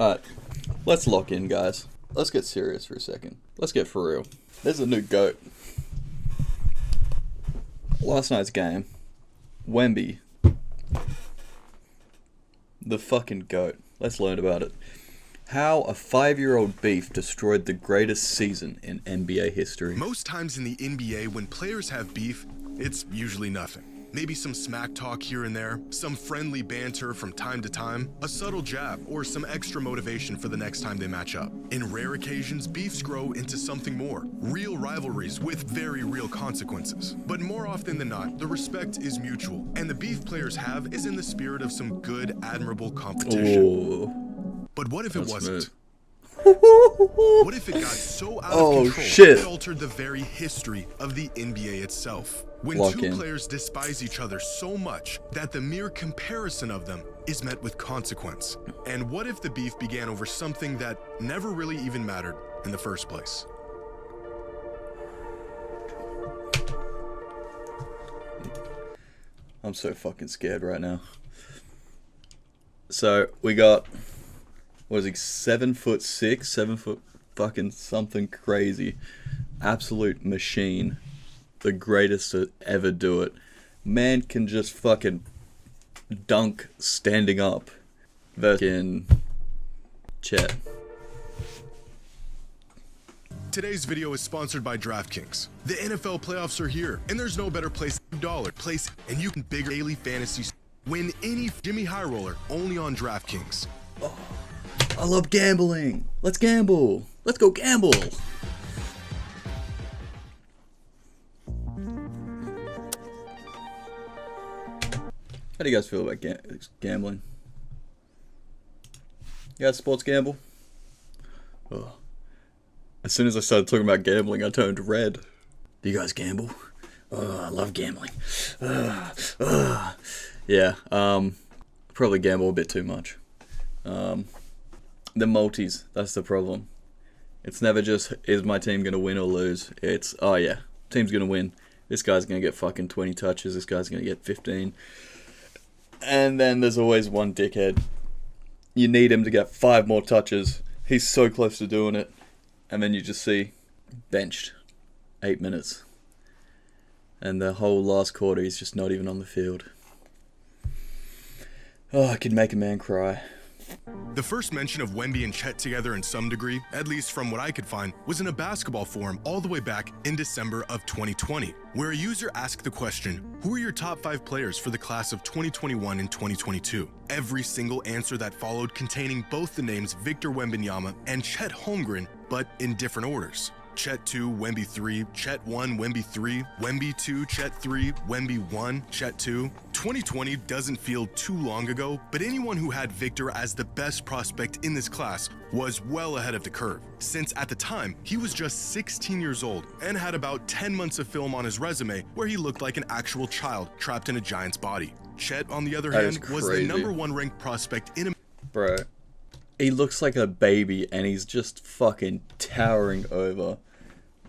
Alright, let's lock in, guys. Let's get serious for a second. Let's get for real. There's a new GOAT. Last night's game, Wemby, the fucking GOAT. Let's learn about it. How a 5-year-old beef destroyed the greatest season in NBA history. Most times in the NBA, when players have beef, it's usually nothing. Maybe some smack talk here and there, some friendly banter from time to time, a subtle jab, or some extra motivation for the next time they match up. In rare occasions, beefs grow into something more, real rivalries with very real consequences. But more often than not, the respect is mutual, and the beef players have is in the spirit of some good, admirable competition. Ooh. But what if it wasn't? Smooth. What if it got so out of control shit. it altered the very history of the NBA itself? When Lock two in. players despise each other so much that the mere comparison of them is met with consequence. And what if the beef began over something that never really even mattered in the first place? I'm so fucking scared right now. So, we got, what is he, 7'6", 7 foot fucking something crazy. Absolute machine. The greatest to ever do it. Man can just fucking dunk standing up. Versus Chet. Today's video is sponsored by DraftKings. The NFL playoffs are here, and there's no better place than $1 place, and you can bigger daily fantasy win any Jimmy High Roller only on DraftKings. Oh, I love gambling. Let's gamble. Let's go gamble. How do you guys feel about gambling? You guys sports gamble? Oh. As soon as I started talking about gambling, I turned red. Do you guys gamble? Oh, I love gambling. Yeah, probably gamble a bit too much. The multis, that's the problem. It's never just, is my team going to win or lose? It's, oh yeah, team's going to win. This guy's going to get fucking 20 touches. This guy's going to get 15. And then there's always one dickhead. You need him to get 5 more touches. He's so close to doing it. And then you just see, benched. 8 minutes. And the whole last quarter, he's just not even on the field. Oh, I could make a man cry. The first mention of Wemby and Chet together in some degree, at least from what I could find, was in a basketball forum all the way back in December of 2020, where a user asked the question, who are your top 5 players for the class of 2021 and 2022? Every single answer that followed containing both the names Victor Wembanyama and Chet Holmgren, but in different orders. Chet 2, Wemby 3, Chet 1, Wemby 3, Wemby 2, Chet 3, Wemby 1, Chet 2. 2020 doesn't feel too long ago, but anyone who had Victor as the best prospect in this class was well ahead of the curve, since at the time, he was just 16 years old and had about 10 months of film on his resume where he looked like an actual child trapped in a giant's body. Chet, on the other hand, was the #1 ranked prospect in Bro. He looks like a baby and he's just fucking towering over,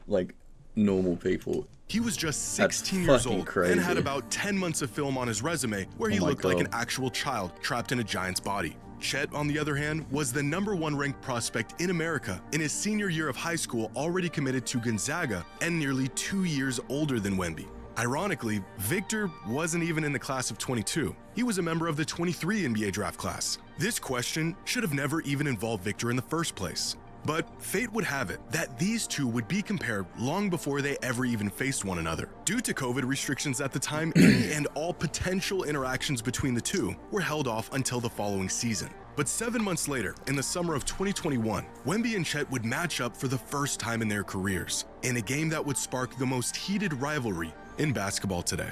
like, normal people. He was just 16 years old crazy. and had about 10 months of film on his resume where he looked like an actual child trapped in a giant's body. Chet, on the other hand, was the #1 ranked prospect in America in his senior year of high school, already committed to Gonzaga and nearly 2 years older than Wemby. Ironically, Victor wasn't even in the class of 22. He was a member of the 23 NBA draft class. This question should have never even involved Victor in the first place. But fate would have it that these two would be compared long before they ever even faced one another. Due to COVID restrictions at the time, any and all potential interactions between the two were held off until the following season. But 7 months later, in the summer of 2021, Wemby and Chet would match up for the first time in their careers, in a game that would spark the most heated rivalry in basketball today.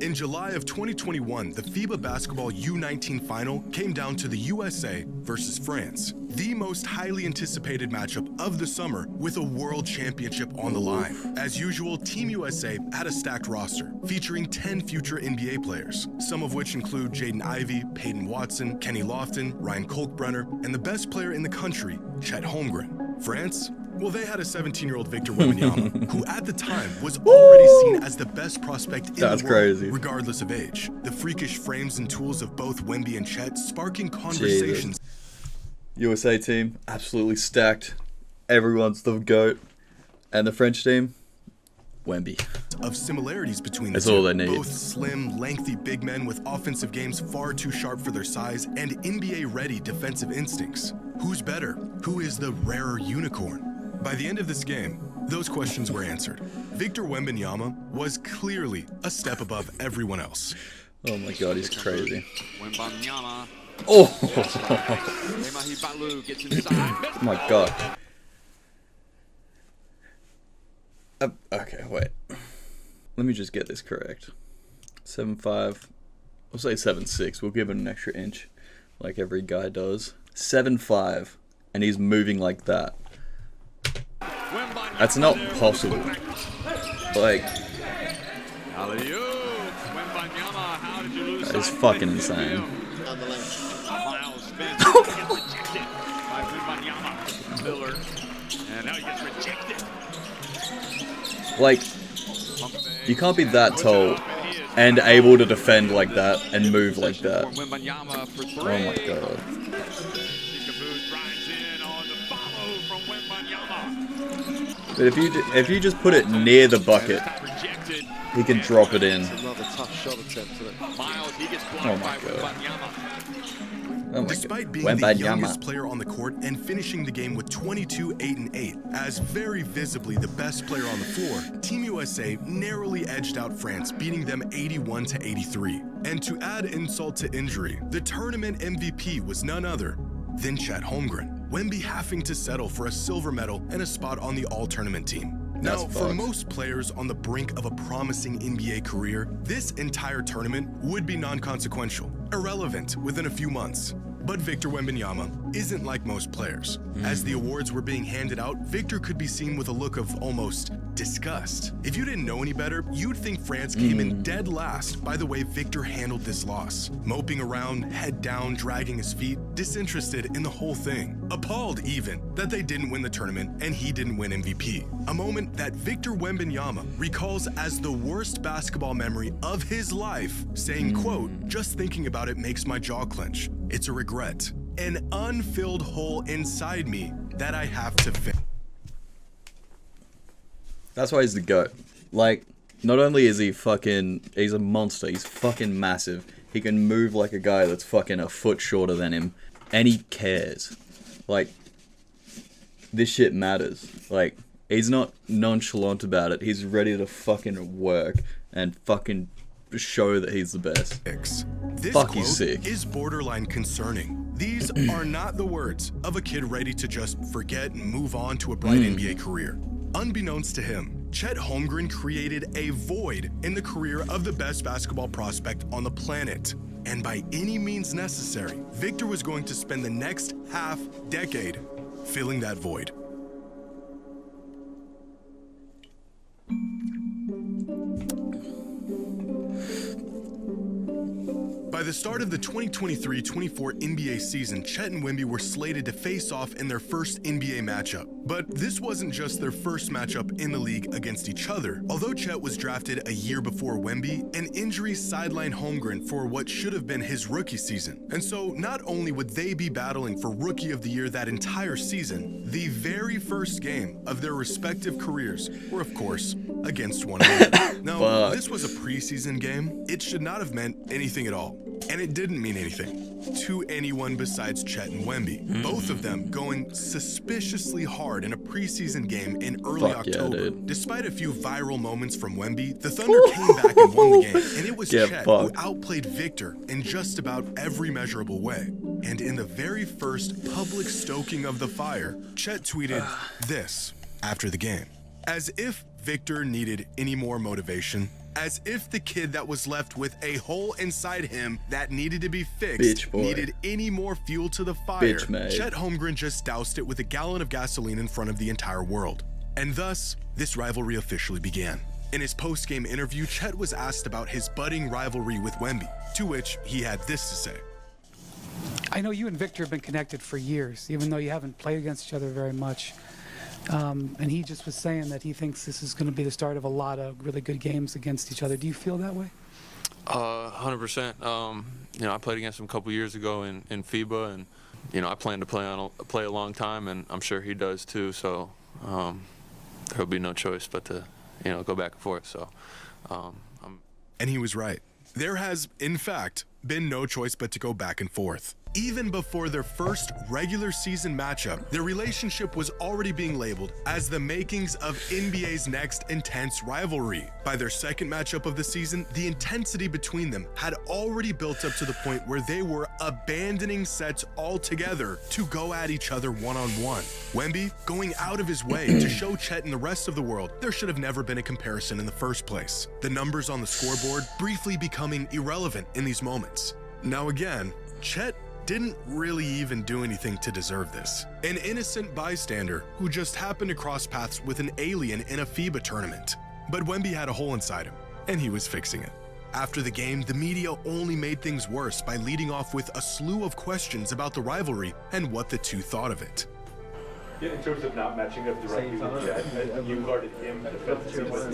In July of 2021, the FIBA Basketball U19 final came down to the USA versus France, the most highly anticipated matchup of the summer with a world championship on the line. As usual, Team USA had a stacked roster featuring 10 future NBA players, some of which include Jaden Ivey, Peyton Watson, Kenny Lofton, Ryan Kolkbrenner, and the best player in the country, Chet Holmgren. France Well, they had a 17-year-old Victor Wembanyama, who at the time was already seen as the best prospect in the world, crazy. regardless of age. The freakish frames and tools of both Wemby and Chet sparking conversations. USA team, absolutely stacked. Everyone's the GOAT. And the French team, Wemby. Of similarities between the That's two. all they need. Both slim, lengthy big men with offensive games far too sharp for their size and NBA-ready defensive instincts. Who's better? Who is the rarer unicorn? By the end of this game, those questions were answered. Victor Wembanyama was clearly a step above everyone else. Oh my god, he's crazy. Wembanyama. Oh! Balu gets inside. Oh my god. Okay, wait. Let me just get this correct. 7'5". We'll say 7'6". We'll give it an extra inch, like every guy does. 7'5", and he's moving like that. That's not possible. Like, that is fucking insane. Like, you can't be that tall and able to defend like that and move like that. Oh my god. But if you just put it near the bucket, he can drop it in. Oh my god. Oh my Despite god. being the youngest player on the court and finishing the game with 22, 8, and 8, as very visibly the best player on the floor, Team USA narrowly edged out France, beating them 81-83. And to add insult to injury, the tournament MVP was none other than Chet Holmgren, Wemby having to settle for a silver medal and a spot on the all-tournament team. Now, for most players on the brink of a promising NBA career, this entire tournament would be non-consequential, irrelevant within a few months. But Victor Wembanyama isn't like most players. As the awards were being handed out, Victor could be seen with a look of almost disgust. If you didn't know any better, you'd think France came in dead last by the way Victor handled this loss. Moping around, head down, dragging his feet, disinterested in the whole thing. Appalled even that they didn't win the tournament and he didn't win MVP. A moment that Victor Wembanyama recalls as the worst basketball memory of his life, saying, quote, "Just thinking about it makes my jaw clench. It's a regret. An unfilled hole inside me that I have to fill." That's why he's the GOAT. Like, not only is he's a monster, he's fucking massive. He can move like a guy that's fucking a foot shorter than him. And he cares. Like, this shit matters. Like, he's not nonchalant about it. He's ready to fucking work and fucking show that he's the best. This Fuck, quote he's sick. is borderline concerning. These are not the words of a kid ready to just forget and move on to a bright NBA career. Unbeknownst to him, Chet Holmgren created a void in the career of the best basketball prospect on the planet. And by any means necessary, Victor was going to spend the next half-decade filling that void. By the start of the 2023-24 NBA season, Chet and Wemby were slated to face off in their first NBA matchup. But this wasn't just their first matchup in the league against each other. Although Chet was drafted a year before Wemby, an injury sidelined Holmgren for what should have been his rookie season. And so not only would they be battling for Rookie of the Year that entire season, the very first game of their respective careers were, of course, against one another. Now, this was a preseason game. It should not have meant anything at all. And it didn't mean anything to anyone besides Chet and Wemby. Both of them going suspiciously hard in a preseason game in early October. Despite a few viral moments from Wemby, the Thunder came back and won the game. And it was Chet who outplayed Victor in just about every measurable way. And in the very first public stoking of the fire, Chet tweeted this after the game. As if Victor needed any more motivation. As if the kid that was left with a hole inside him that needed to be fixed needed any more fuel to the fire, Chet Holmgren just doused it with a gallon of gasoline in front of the entire world. And thus, this rivalry officially began. In his post-game interview, Chet was asked about his budding rivalry with Wemby, to which he had this to say. I know you and Victor have been connected for years, even though you haven't played against each other very much. And he just was saying that he thinks this is going to be the start of a lot of really good games against each other. Do you feel that way? 100%. I played against him a couple years ago in FIBA, and I plan to play a long time, and I'm sure he does too. So there'll be no choice but to go back and forth. So, And he was right. There has, in fact, been no choice but to go back and forth. Even before their first regular season matchup, their relationship was already being labeled as the makings of NBA's next intense rivalry. By their second matchup of the season, the intensity between them had already built up to the point where they were abandoning sets altogether to go at each other one-on-one. Wemby going out of his way to show Chet and the rest of the world there should have never been a comparison in the first place. The numbers on the scoreboard briefly becoming irrelevant in these moments. Now again, Chet didn't really even do anything to deserve this. An innocent bystander who just happened to cross paths with an alien in a FIBA tournament. But Wemby had a hole inside him, and he was fixing it. After the game, the media only made things worse by leading off with a slew of questions about the rivalry and what the two thought of it. Yeah, in terms of not matching up directly with Chet, you guarded him defensively.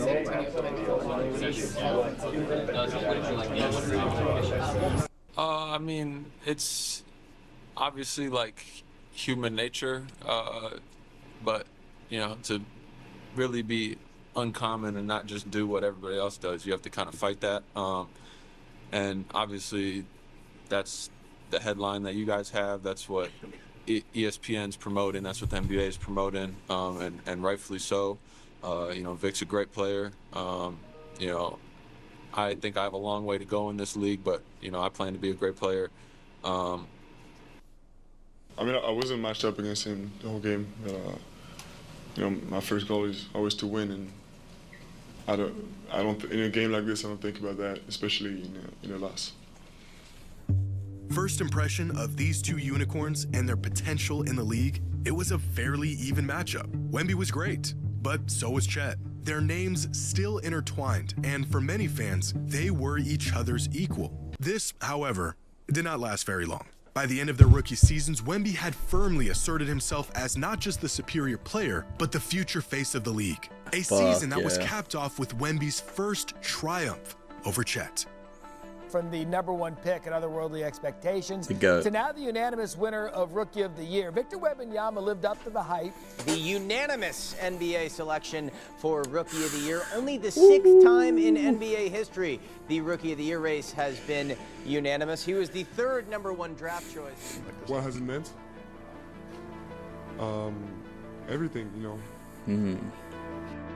It's obviously like human nature, but to really be uncommon and not just do what everybody else does, you have to kind of fight that. And obviously, that's the headline that you guys have. That's what ESPN's promoting. That's what the NBA is promoting, and rightfully so. Vic's a great player. I think I have a long way to go in this league, but I plan to be a great player. I wasn't matched up against him the whole game. My first goal is always to win, and I don't in a game like this I don't think about that, especially in a loss. First impression of these two unicorns and their potential in the league, it was a fairly even matchup. Wemby was great, but so was Chet. Their names still intertwined, and for many fans, they were each other's equal. This, however, did not last very long. By the end of their rookie seasons, Wemby had firmly asserted himself as not just the superior player, but the future face of the league. A season that was capped off with Wemby's first triumph over Chet. From the #1 pick and otherworldly expectations to now the unanimous winner of Rookie of the Year. Victor Wembanyama lived up to the hype. The unanimous NBA selection for Rookie of the Year. Only the 6th time in NBA history the Rookie of the Year race has been unanimous. He was the 3rd #1 draft choice. What has it meant? Everything,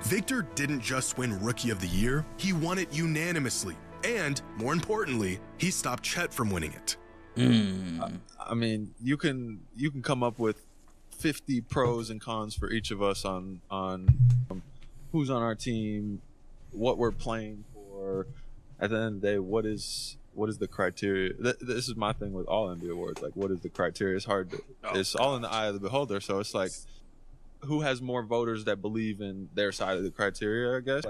Victor didn't just win Rookie of the Year, he won it unanimously. And, more importantly, he stopped Chet from winning it. You can come up with 50 pros and cons for each of us on who's on our team, what we're playing for. At the end of the day, what is the criteria? This is my thing with all NBA awards. Like, what is the criteria? It's hard. It's all in the eye of the beholder. So it's like, who has more voters that believe in their side of the criteria? I guess.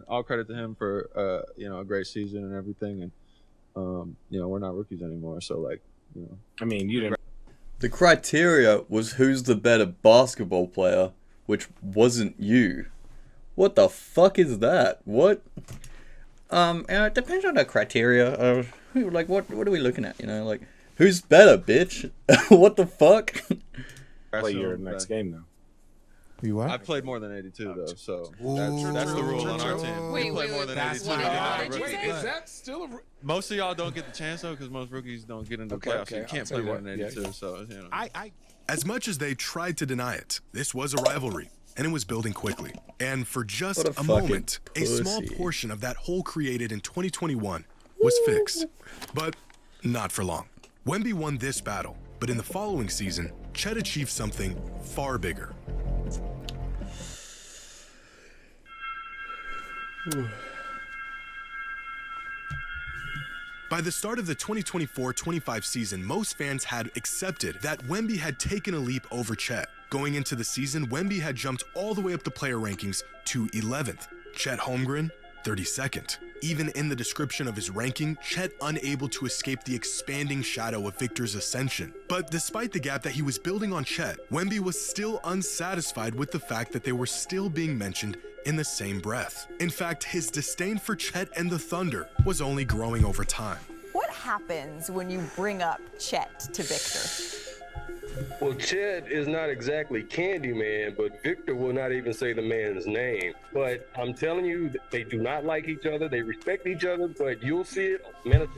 All credit to him for a great season and everything, and we're not rookies anymore. So you didn't. The criteria was who's the better basketball player, which wasn't you. What the fuck is that? What? It depends on the criteria. What are we looking at? Who's better, bitch? What the fuck? Play your next game now. You what? I played more than 82 though, so that's the rule on our team. Wait, you play more than 82. Is that still a? Most of y'all don't get the chance though, because most rookies don't get into the playoffs. So you can't play more than 82. Yeah. So As much as they tried to deny it, this was a rivalry, and it was building quickly. And for just a moment, a small portion of that hole created in 2021 was fixed, but not for long. Wemby won this battle, but in the following season, Chet achieved something far bigger. By the start of the 2024-25 season, most fans had accepted that Wemby had taken a leap over Chet. Going into the season, Wemby had jumped all the way up the player rankings to 11th. Chet Holmgren, 32nd. even in the description of his ranking, Chet unable to escape the expanding shadow of Victor's ascension. But despite the gap that he was building on Chet, Wemby was still unsatisfied with the fact that they were still being mentioned in the same breath. In fact, his disdain for Chet and the Thunder was only growing over time. What happens when you bring up Chet to Victor? Well, Chet is not exactly Candyman, but Victor will not even say the man's name. But I'm telling you, they do not like each other. They respect each other, but you'll see it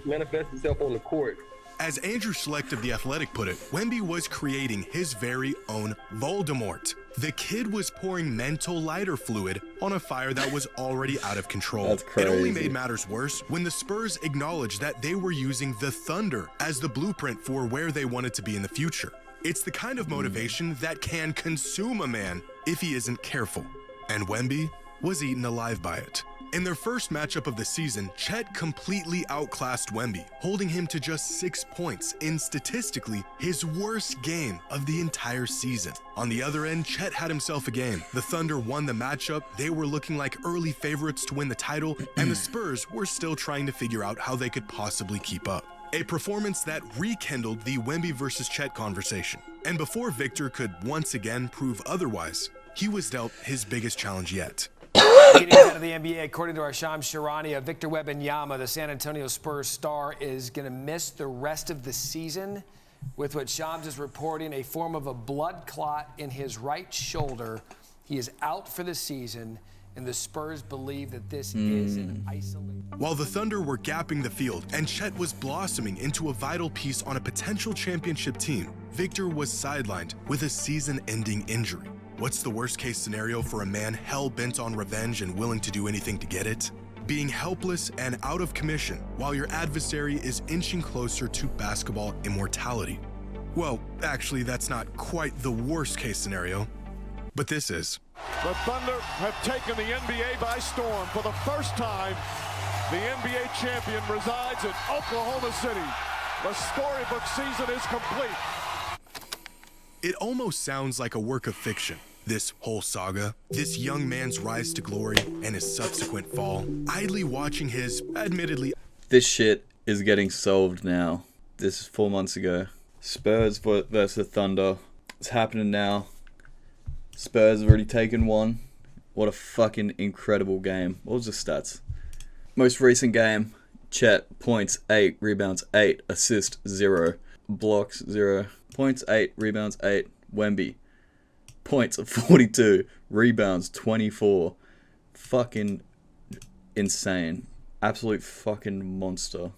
manifest itself on the court. As Andrew Schlecht of The Athletic put it, Wemby was creating his very own Voldemort. The kid was pouring mental lighter fluid on a fire that was already out of control. That's crazy. It only made matters worse when the Spurs acknowledged that they were using the Thunder as the blueprint for where they wanted to be in the future. It's the kind of motivation that can consume a man if he isn't careful. And Wemby was eaten alive by it. In their first matchup of the season, Chet completely outclassed Wemby, holding him to just 6 points in statistically his worst game of the entire season. On the other end, Chet had himself a game. The Thunder won the matchup, they were looking like early favorites to win the title, and the Spurs were still trying to figure out how they could possibly keep up. A performance that rekindled the Wemby versus Chet conversation. And before Victor could once again prove otherwise, he was dealt his biggest challenge yet. Getting out of the NBA, according to our Shams Sharania, Victor Wembanyama, the San Antonio Spurs star, is going to miss the rest of the season with what Shams is reporting, a form of a blood clot in his right shoulder. He is out for the season, and the Spurs believe that this is an isolated. While the Thunder were gapping the field and Chet was blossoming into a vital piece on a potential championship team, Victor was sidelined with a season-ending injury. What's the worst-case scenario for a man hell-bent on revenge and willing to do anything to get it? Being helpless and out of commission while your adversary is inching closer to basketball immortality. Well, actually, that's not quite the worst-case scenario, but this is. The Thunder have taken the NBA by storm. For the first time, the NBA champion resides in Oklahoma City. The storybook season is complete. It almost sounds like a work of fiction, this whole saga, this young man's rise to glory and his subsequent fall, idly watching his, admittedly... This shit is getting solved now. This is 4 months ago. Spurs versus Thunder. It's happening now. Spurs have already taken one. What a fucking incredible game. What was the stats? Most recent game, Chet, points 8, rebounds 8, assist 0, blocks 0, points 8, rebounds 8. Wemby, points 42, rebounds 24. Fucking insane. Absolute fucking monster.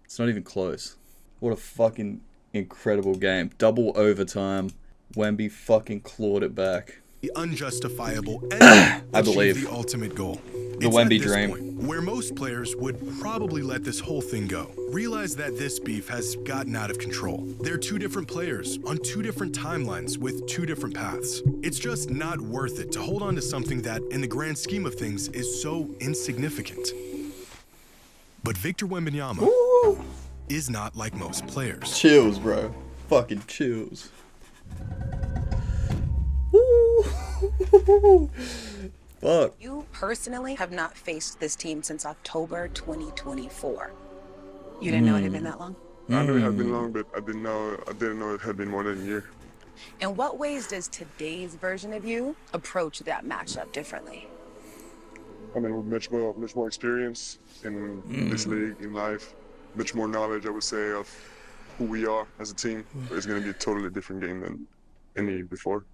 It's not even close. What a fucking incredible game. Double overtime. Wemby fucking clawed it back. The unjustifiable and I believe the ultimate goal. The Wemby dream. Point, where most players would probably let this whole thing go. Realize that this beef has gotten out of control. They're two different players on two different timelines with two different paths. It's just not worth it to hold on to something that, in the grand scheme of things, is so insignificant. But Victor Wembanyama is not like most players. Chills, bro. Fucking chills. Fuck. You personally have not faced this team since October 2024. You didn't know it had been that long? I knew it had been long, but I didn't know it had been more than a year. In what ways does today's version of you approach that matchup differently? I mean, with much more experience in this league, in life, much more knowledge, I would say, of who we are as a team. It's going to be a totally different game than any before.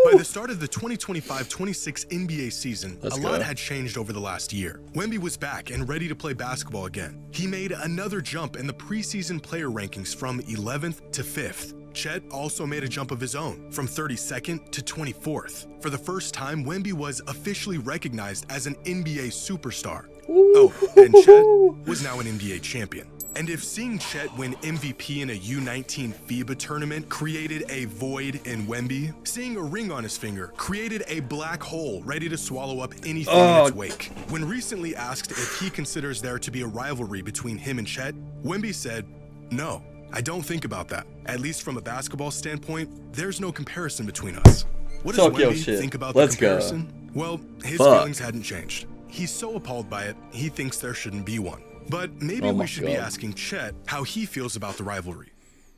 By the start of the 2025-26 NBA season, a lot had changed over the last year. Wemby was back and ready to play basketball again. He made another jump in the preseason player rankings from 11th to 5th. Chet also made a jump of his own, from 32nd to 24th. For the first time, Wemby was officially recognized as an NBA superstar. Oh, and Chet was now an NBA champion. And if seeing Chet win MVP in a U19 FIBA tournament created a void in Wemby, seeing a ring on his finger created a black hole ready to swallow up anything in its wake. When recently asked if he considers there to be a rivalry between him and Chet, Wemby said, "No, I don't think about that. At least from a basketball standpoint, there's no comparison between us." What does Wemby think about the comparison? Well, his feelings hadn't changed. he's so appalled by it, he thinks there shouldn't be one. But maybe Oh my we should be God. asking Chet how he feels about the rivalry.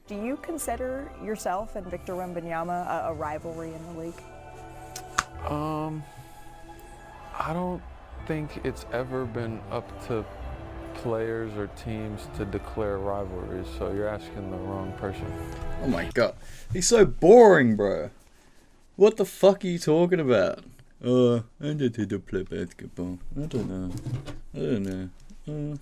Do you consider yourself and Victor Wembanyama a rivalry in the league? I don't think it's ever been up to players or teams to declare rivalries, so you're asking the wrong person. Oh my god. He's so boring, bro. What the fuck are you talking about? I did to play basketball. I don't know.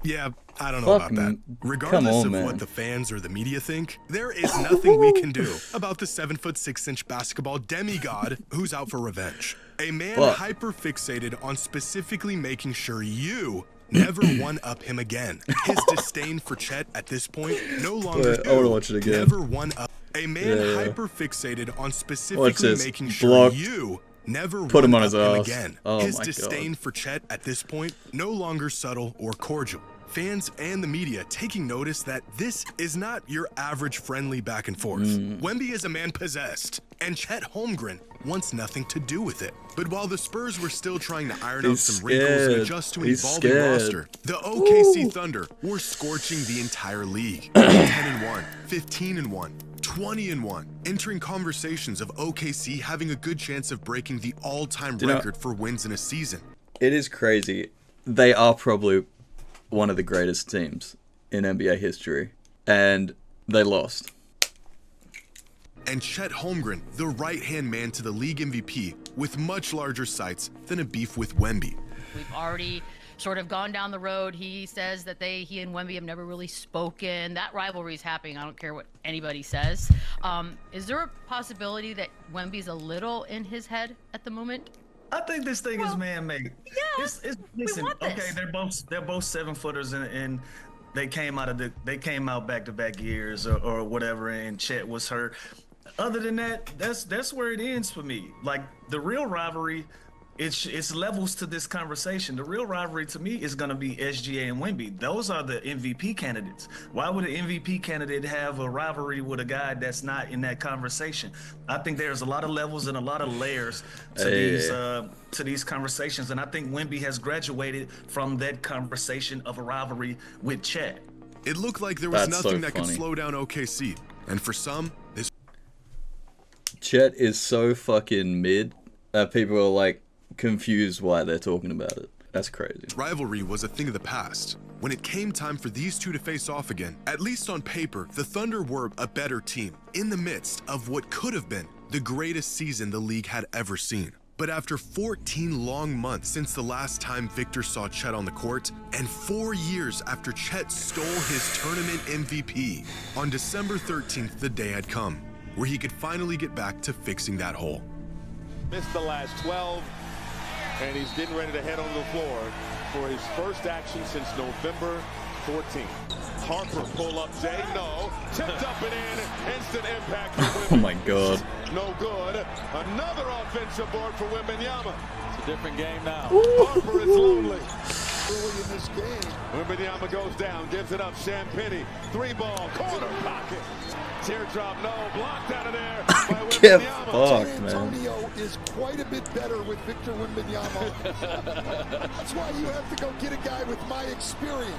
Yeah, I don't know Fuck about that. m- Regardless come on, of man. what the fans or the media think, there is nothing we can do about the 7'6" basketball demigod who's out for revenge. A man Fuck. hyper-fixated on specifically making sure you never one-up him again. His disdain for Chet at this point no longer Wait, I wanna watch it again. never one-up. A man Yeah. hyper-fixated on Watch specifically this. making sure Blocked. you never Put him on one-up his him ass. again. Oh His my disdain for Chet at this point no longer subtle or cordial. Fans and the media taking notice that this is not your average friendly back and forth. Wemby is a man possessed, and Chet Holmgren wants nothing to do with it. But while the Spurs were still trying to iron out He's some wrinkles and scared. adjust to an He's evolving scared. roster, the OKC Thunder were scorching the entire league. 10-1, 15-1, 20-1, entering conversations of OKC having a good chance of breaking the all-time Do you know- record for wins in a season. It is crazy. They are probably one of the greatest teams in NBA history, and they lost. And Chet Holmgren, the right-hand man to the league MVP, with much larger sights than a beef with Wemby. We've already sort of gone down the road. He says that he and Wemby have never really spoken. That rivalry is happening. I don't care what anybody says. Is there a possibility that Wemby's a little in his head at the moment? I think this thing is man-made. Yeah, Listen, want this. okay, they're both 7-footers and they came out back-to-back years or whatever, and Chet was hurt. Other than that, that's where it ends for me. Like the real rivalry, it's levels to this conversation. The real rivalry to me is going to be SGA and Wemby. Those are the MVP candidates. Why would an MVP candidate have a rivalry with a guy that's not in that conversation? I think there's a lot of levels and a lot of layers to these conversations, and I think Wemby has graduated from that conversation of a rivalry with Chet. It looked like there was That's nothing so that could funny. slow down OKC, and for some, this Chet is so fucking mid that people are like confused why they're talking about it. That's crazy. rivalry was a thing of the past. When it came time for these two to face off again, at least on paper, the Thunder were a better team in the midst of what could have been the greatest season the league had ever seen. But after 14 long months since the last time Victor saw Chet on the court, and 4 years after Chet stole his tournament MVP, on December 13th, the day had come, where he could finally get back to fixing that hole. Missed the last 12, and he's getting ready to head on the floor for his first action since November 14th. Harper pull up, Jay, no. Tipped up and in, instant impact. Oh my god. No good. Another offensive board for Wembanyama. It's a different game now. Harper is lonely. Early in this game. Wembanyama goes down, gives it up. Champagny, 3-ball, corner pocket. Teardrop, no, blocked out of there by Get Wembanyama. fucked, man. Antonio is quite a bit better with Victor Wembanyama. That's why you have to go get a guy with my experience.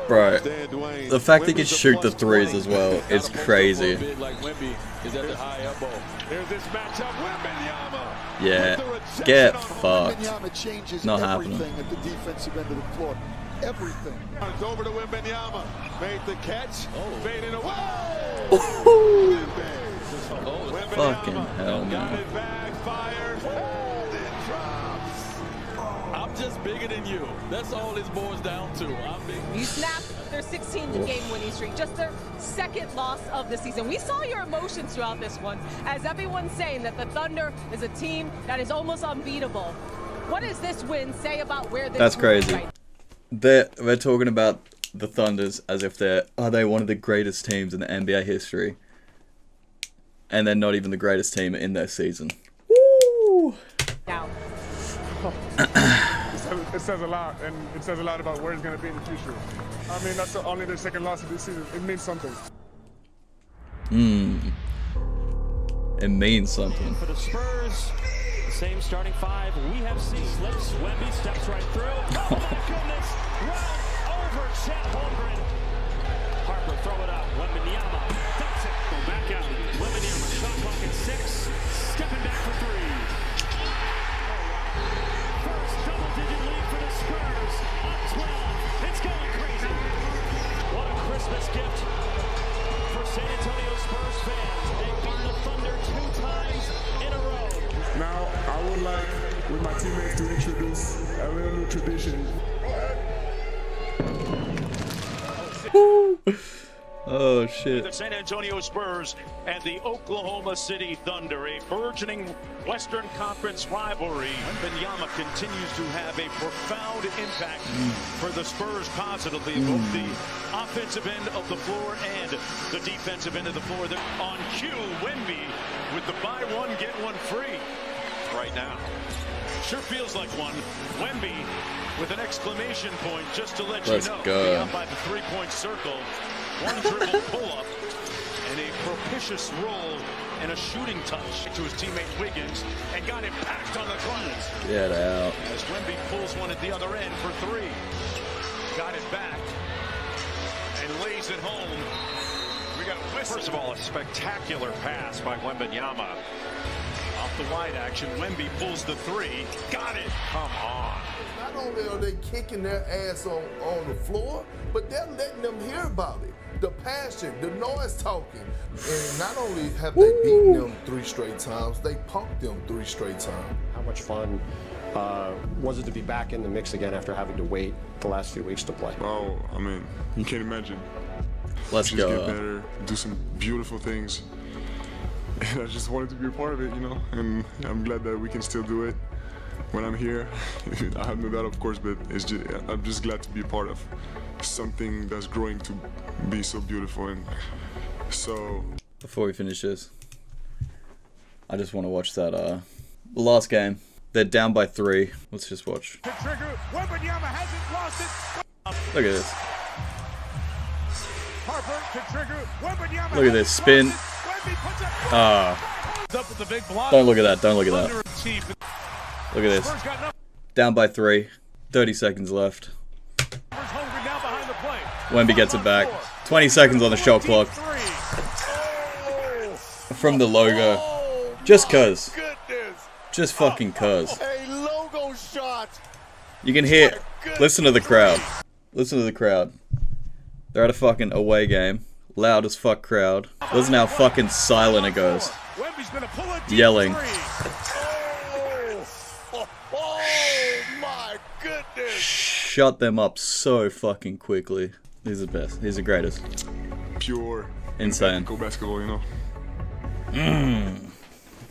Bro, the fact they can shoot the threes as well is crazy. Like Wemby is at the high elbow. Here's this matchup, Wembanyama. Yeah, get fucked. Wembanyama changes Not everything happening. at the defensive end of the floor. Everything. It's over to Wembanyama. Made the catch. Fading away. Fucking hell, man. I'm just bigger than you. That's all this boils down to. I'm big. You snapped their 16-game winning streak, just their second loss of the season. We saw your emotions throughout this one, as everyone's saying that the Thunder is a team that is almost unbeatable. What does this win say about where this That's group is crazy. right They're talking about the Thunders as if are they one of the greatest teams in the NBA history, and they're not even the greatest team in their season. Woo! now? It says a lot, and it says a lot about where it's going to be in the future. I mean, that's only their second loss of this season. It means something. It means something. For the Spurs, the same starting five we have seen. Slips, Wemby steps right through. Oh my goodness! Run over Chet Holmgren. Harper throw it up. Wembanyama dumps it. Go back out. Wembanyama shot clock at 6. Stepping back for 3. First double-digit lead for the Spurs. Up 12. It's going crazy. What a Christmas gift for San Antonio Spurs fans. They beat the Thunder 2 times in a row. Now, I would like, with my teammates, to introduce a little new tradition. Oh shit. The San Antonio Spurs and the Oklahoma City Thunder, a burgeoning Western Conference rivalry. Wembanyama continues to have a profound impact for the Spurs positively, both the offensive end of the floor and the defensive end of the floor. They're on cue, Wemby with the buy one, get one free right now. Sure feels like one. Wemby with an exclamation point just to let Let's you know. go. Beyond by the three-point circle. One dribble pull-up and a propitious roll and a shooting touch to his teammate Wiggins and got him packed on the glass. Get out. As Wemby pulls one at the other end for 3. Got it back and lays it home. We got a whistle. First of all, a spectacular pass by Wembanyama. Off the wide action, Wemby pulls the 3. Got it. Come on. Not only are they kicking their ass on the floor, but they're letting them hear about it. The passion, the noise talking. And not only have they beaten them 3 straight times, they punked them 3 straight times. How much fun was it to be back in the mix again after having to wait the last few weeks to play? Oh, I mean, you can't imagine. Let's just go. Get better, do some beautiful things. And I just wanted to be a part of it, you know, and I'm glad that we can still do it when I'm here. I have no doubt, of course, but I'm just glad to be a part of something that's growing to be so beautiful. And so, before we finish this, I just want to watch that last game. They're down by 3. Let's just watch. To trigger, Wembanyama hasn't lost it. Look at this. Harper to trigger, Wembanyama. Look at this spin. Don't look at that. Don't look at that. Look at this. Down by 3. 30 seconds left. Wemby gets it back. 20 seconds on the shot clock. From the logo. Just cuz. Just fucking cuz. A logo shot. You can hear. Listen to the crowd. Listen to the crowd. They're at a fucking away game. Loud as fuck crowd. Listen how fucking silent it goes. Yelling. Oh my goodness. Shut them up so fucking quickly. He's the best. He's the greatest. Pure. Insane. Basketball, you know.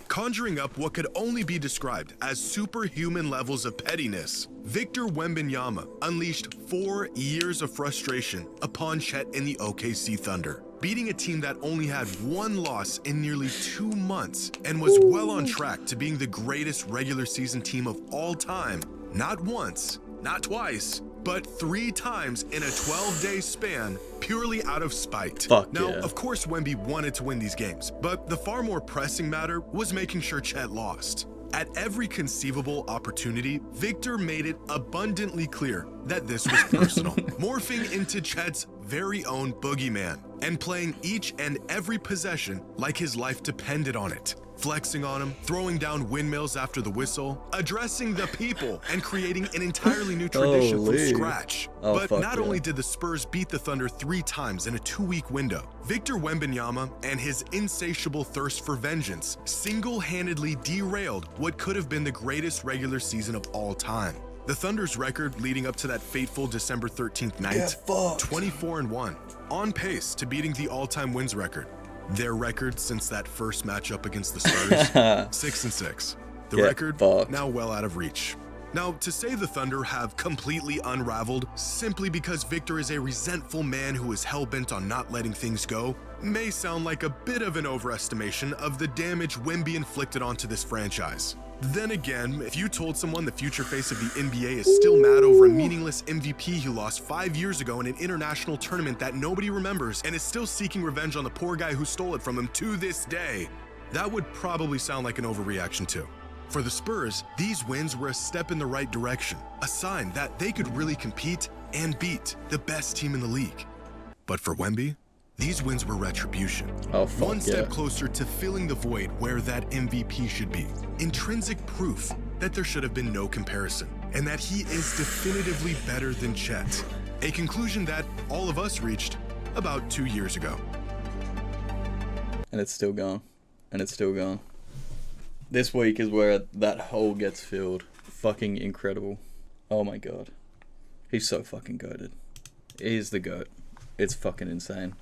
Conjuring up what could only be described as superhuman levels of pettiness, Victor Wembanyama unleashed 4 years of frustration upon Chet and the OKC Thunder, beating a team that only had 1 loss in nearly 2 months and was well on track to being the greatest regular season team of all time. Not once, not twice, but 3 times in a 12-day span, purely out of spite. Fuck now, yeah. of course, Wemby wanted to win these games, but the far more pressing matter was making sure Chet lost. At every conceivable opportunity, Victor made it abundantly clear that this was personal, morphing into Chet's very own boogeyman and playing each and every possession like his life depended on it. Flexing on him, throwing down windmills after the whistle, addressing the people, and creating an entirely new tradition from scratch. But not only did the Spurs beat the Thunder 3 times in a 2-week window, Victor Wembanyama and his insatiable thirst for vengeance single-handedly derailed what could have been the greatest regular season of all time. The Thunder's record leading up to that fateful December 13th night, 24-1, on pace to beating the all-time wins record. Their record since that first matchup against the Spurs, 6-6. The record now well out of reach. Now, to say the Thunder have completely unraveled simply because Victor is a resentful man who is hell-bent on not letting things go may sound like a bit of an overestimation of the damage Wemby inflicted onto this franchise. Then again, if you told someone the future face of the NBA is still mad over a meaningless MVP he lost 5 years ago in an international tournament that nobody remembers and is still seeking revenge on the poor guy who stole it from him to this day, That would probably sound like an overreaction too. For the Spurs, these wins were a step in the right direction, a sign that they could really compete and beat the best team in the league. But for Wemby, these wins were retribution. One step closer to filling the void where that MVP should be. Intrinsic proof that there should have been no comparison, and that he is definitively better than Chet. A conclusion that all of us reached about 2 years ago. And it's still gone. And it's still gone. This week is where that hole gets filled. Fucking incredible. Oh my god. He's so fucking goated. He's the GOAT. It's fucking insane.